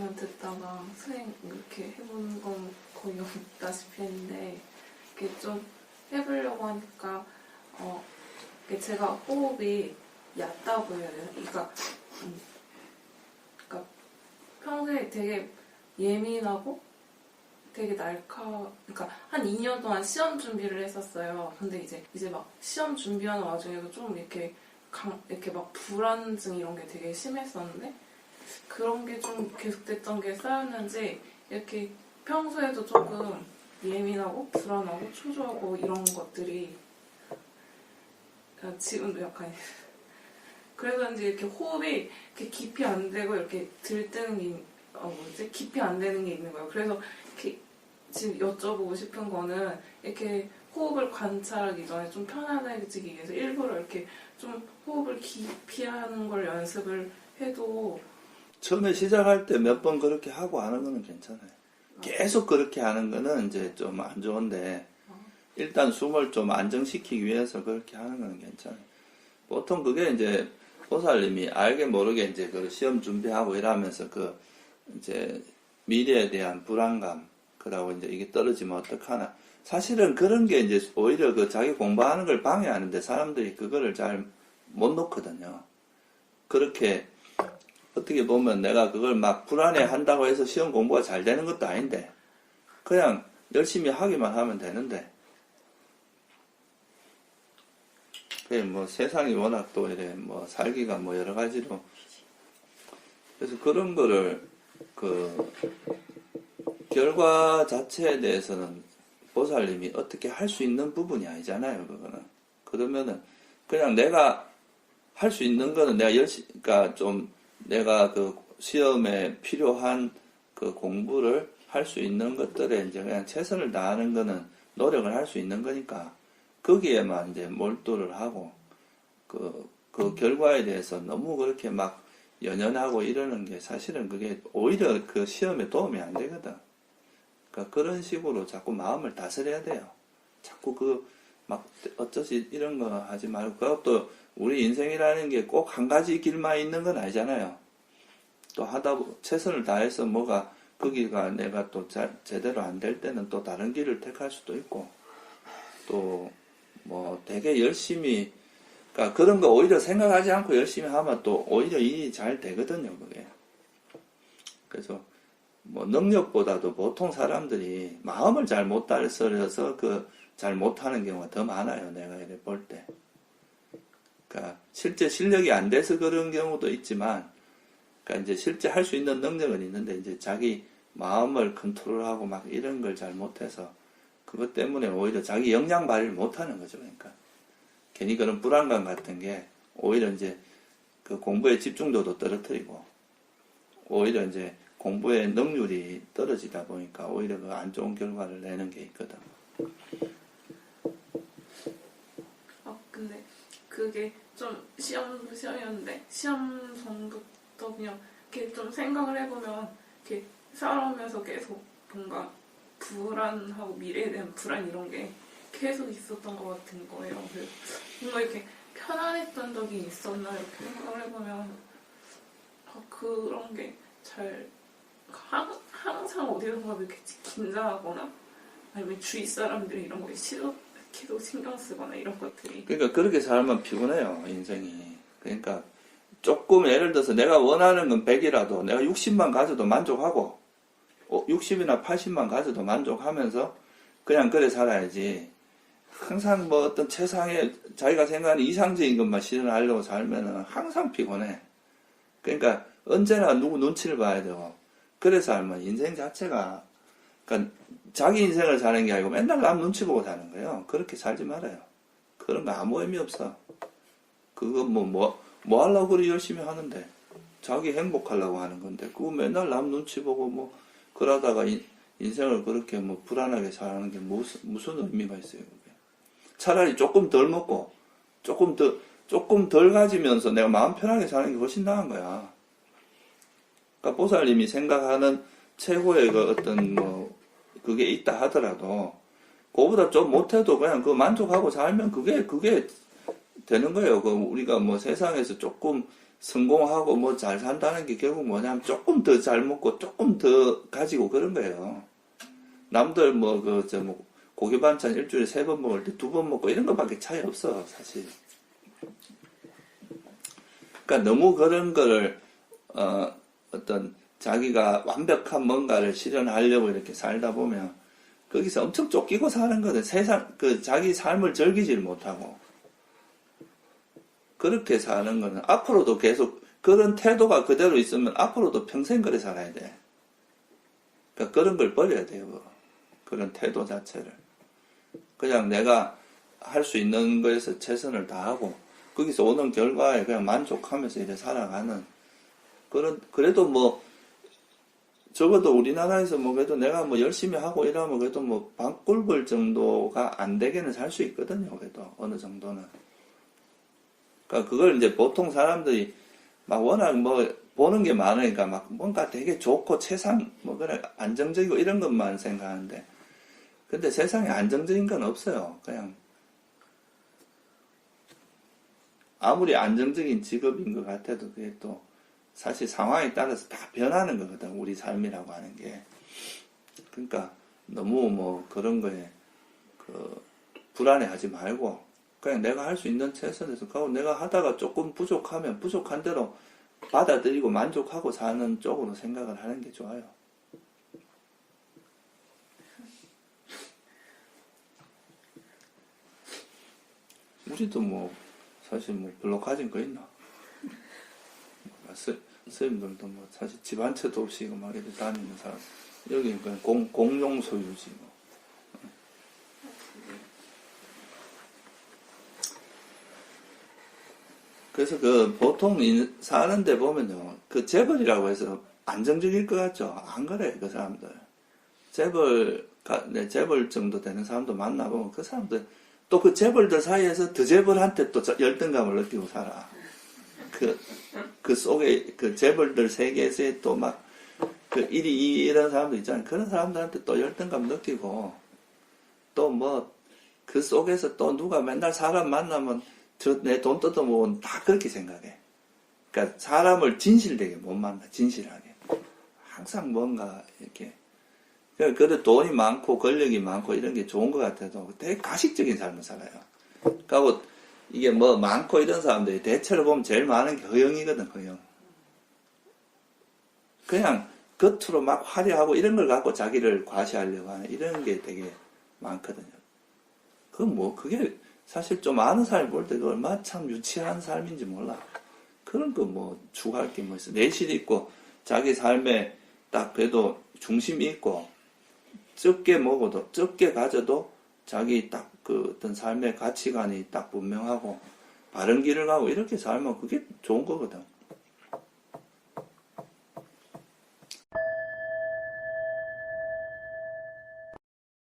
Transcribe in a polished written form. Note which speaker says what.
Speaker 1: 그냥 듣다가 수행 이렇게 해보는 건 거의 없다시피 했는데, 이렇게 좀 해보려고 하니까, 이게 제가 호흡이 얕다고 해야 되나? 그러니까 평소에 되게 예민하고 되게 그러니까 한 2년 동안 시험 준비를 했었어요. 근데 이제 막 시험 준비하는 와중에도 좀 이렇게 막 불안증 이런 게 되게 심했었는데, 그런 게 좀 계속됐던 게 쌓였는지 이렇게 평소에도 조금 예민하고 불안하고 초조하고 이런 것들이 지금도 약간 그래서인지 이렇게 호흡이 이렇게 깊이 안 되고 이렇게 들뜨는 게 깊이 안 되는 게 있는 거예요. 그래서 이렇게 지금 여쭤보고 싶은 거는, 이렇게 호흡을 관찰하기 전에 좀 편안해지기 위해서 일부러 이렇게 좀 호흡을 깊이 하는 걸 연습을 해도,
Speaker 2: 처음에 시작할 때 몇 번 그렇게 하고 하는 거는 괜찮아요. 계속 그렇게 하는 거는 이제 좀 안 좋은데, 일단 숨을 좀 안정시키기 위해서 그렇게 하는 거는 괜찮아요. 보통 그게 이제 보살님이 알게 모르게 이제 그 시험 준비하고 이러면서 이제 미래에 대한 불안감, 그러고 이제 이게 떨어지면 어떡하나. 사실은 그런 게 이제 오히려 자기 공부하는 걸 방해하는데, 사람들이 그거를 잘 못 놓거든요. 그렇게 어떻게 보면 내가 그걸 막 불안해 한다고 해서 시험 공부가 잘 되는 것도 아닌데, 그냥 열심히 하기만 하면 되는데, 뭐 세상이 워낙 또 이래 뭐 살기가 뭐 여러 가지로, 그래서 그런 거를 결과 자체에 대해서는 보살님이 어떻게 할 수 있는 부분이 아니잖아요. 그거는. 그러면은 그냥 내가 할 수 있는 거는 내가 그러니까 좀 내가 시험에 필요한 공부를 할 수 있는 것들에 이제 그냥 최선을 다하는 거는 노력을 할 수 있는 거니까, 거기에만 이제 몰두를 하고, 그 결과에 대해서 너무 그렇게 막 연연하고 이러는 게 사실은 그게 오히려 그 시험에 도움이 안 되거든. 그러니까 그런 식으로 자꾸 마음을 다스려야 돼요. 자꾸 막 어쩌지 이런 거 하지 말고, 그것도 우리 인생이라는 게 꼭 한 가지 길만 있는 건 아니잖아요. 또 최선을 다해서 거기가 내가 또 제대로 안 될 때는 또 다른 길을 택할 수도 있고, 또 뭐 되게 열심히, 그러니까 그런 거 오히려 생각하지 않고 열심히 하면 또 오히려 일이 잘 되거든요, 그게. 그래서 뭐 능력보다도 보통 사람들이 마음을 잘 못 다스려서 잘 못하는 경우가 더 많아요, 내가 이래 볼 때. 그러니까 실제 실력이 안 돼서 그런 경우도 있지만, 그러니까 이제 실제 할 수 있는 능력은 있는데 이제 자기 마음을 컨트롤하고 막 이런 걸 잘 못해서 그것 때문에 오히려 자기 역량 발휘를 못하는 거죠. 그러니까 괜히 그런 불안감 같은 게 오히려 이제 공부의 집중도도 떨어뜨리고, 오히려 이제 공부의 능률이 떨어지다 보니까 오히려 안 좋은 결과를 내는 게 있거든.
Speaker 1: 근데 그게 좀 시험이었는데, 시험 전부터 그냥 이렇게 좀 생각을 해보면, 이렇게 살아오면서 계속 뭔가 불안하고 미래에 대한 불안 이런 게 계속 있었던 것 같은 거예요. 그래서 뭔가 이렇게 편안했던 적이 있었나 이렇게 생각을 해보면, 그런 게 항상 어디선가 이렇게 긴장하거나, 아니면 주위 사람들이 이런 거에 계속 신경 쓰거나 이런 것들이.
Speaker 2: 그러니까 그렇게 살면 피곤해요, 인생이. 그러니까 조금 예를 들어서 내가 원하는 건 100이라도 내가 60만 가져도 만족하고, 60이나 80만 가져도 만족하면서 그냥 그래 살아야지. 항상 뭐 어떤 최상의 자기가 생각하는 이상적인 것만 실현하려고 살면은 항상 피곤해. 그러니까 언제나 누구 눈치를 봐야 되고, 그래 살면 인생 자체가, 그러니까 자기 인생을 사는 게 아니고 맨날 남 눈치 보고 사는 거예요. 그렇게 살지 말아요. 그런 거 아무 의미 없어. 그거 뭐 하려고 그리 열심히 하는데, 자기 행복하려고 하는 건데, 그거 맨날 남 눈치 보고 그러다가 인생을 그렇게 불안하게 사는 게 무슨 의미가 있어요, 그게. 차라리 조금 덜 먹고, 조금 덜 가지면서 내가 마음 편하게 사는 게 훨씬 나은 거야. 그러니까 보살님이 생각하는 최고의 그게 있다 하더라도, 그거보다 좀 못해도 그냥 만족하고 살면 그게 되는 거예요. 우리가 세상에서 조금 성공하고 뭐 잘 산다는 게 결국 뭐냐면 조금 더 잘 먹고 조금 더 가지고 그런 거예요. 남들 뭐 고기 반찬 일주일에 3번 먹을 때 2번 먹고 이런 것밖에 차이 없어, 사실. 그러니까 너무 그런 거를 어떤 자기가 완벽한 뭔가를 실현하려고 이렇게 살다 보면 거기서 엄청 쫓기고 사는 거든. 자기 삶을 즐기질 못하고 그렇게 사는 거는 앞으로도 계속 그런 태도가 그대로 있으면 앞으로도 평생 그래 살아야 돼. 그러니까 그런 걸 버려야 돼요. 그런 태도 자체를. 그냥 내가 할 수 있는 거에서 최선을 다하고 거기서 오는 결과에 그냥 만족하면서 이렇게 살아가는 그래도 뭐 적어도 우리나라에서 뭐 그래도 내가 뭐 열심히 하고 이러면 그래도 뭐 방꿀 벌 정도가 안 되게는 살 수 있거든요. 그래도 어느 정도는. 그러니까 그걸 이제 보통 사람들이 막 워낙 뭐 보는 게 많으니까 막 뭔가 되게 좋고 최상 뭐 그래 안정적이고 이런 것만 생각하는데 근데 세상에 안정적인 건 없어요. 그냥 아무리 안정적인 직업인 것 같아도 그게 또 사실 상황에 따라서 다 변하는 거거든. 우리 삶이라고 하는 게. 그러니까 너무 뭐 그런 거에 불안해하지 말고 그냥 내가 할 수 있는 최선에서 가고 내가 하다가 조금 부족하면 부족한 대로 받아들이고 만족하고 사는 쪽으로 생각을 하는 게 좋아요. 우리도 뭐 사실 뭐 별로 가진 거 있나? 선생님들도 뭐 사실 집 한 채도 없이 막 이렇게 다니는 사람 여기는 그냥 공용 소유지 뭐. 그래서 보통 사는데 보면요 그 재벌이라고 해서 안정적일 것 같죠? 안 그래 그 사람들. 재벌 정도 되는 사람도 만나보면 그 사람들 또 그 재벌들 사이에서 더 재벌한테 또 열등감을 느끼고 살아. 그 속에 그 재벌들 세계에서 또 막 그 이런 사람들 있잖아요. 그런 사람들한테 또 열등감 느끼고 또 뭐 그 속에서 또 누가 맨날 사람 만나면 내 돈 뜯어먹으면 다 그렇게 생각해. 그러니까 사람을 진실되게 못 만나. 진실하게. 항상 뭔가 이렇게 그래도 돈이 많고 권력이 많고 이런 게 좋은 것 같아도 되게 가식적인 삶을 살아요. 그리고 이게 뭐 많고 이런 사람들이 대체로 보면 제일 많은 게 허영이거든, 허영. 그냥 겉으로 막 화려하고 이런 걸 갖고 자기를 과시하려고 하는 이런 게 되게 많거든요. 그게 사실 좀 아는 사람이 볼 때 그 얼마나 참 유치한 삶인지 몰라. 그런 거 뭐 추구할 게 뭐 있어. 내실 있고 자기 삶에 딱 그래도 중심이 있고 적게 먹어도 적게 가져도 자기 딱 그 어떤 삶의 가치관이 딱 분명하고 바른 길을 가고 이렇게 살면 그게 좋은 거거든.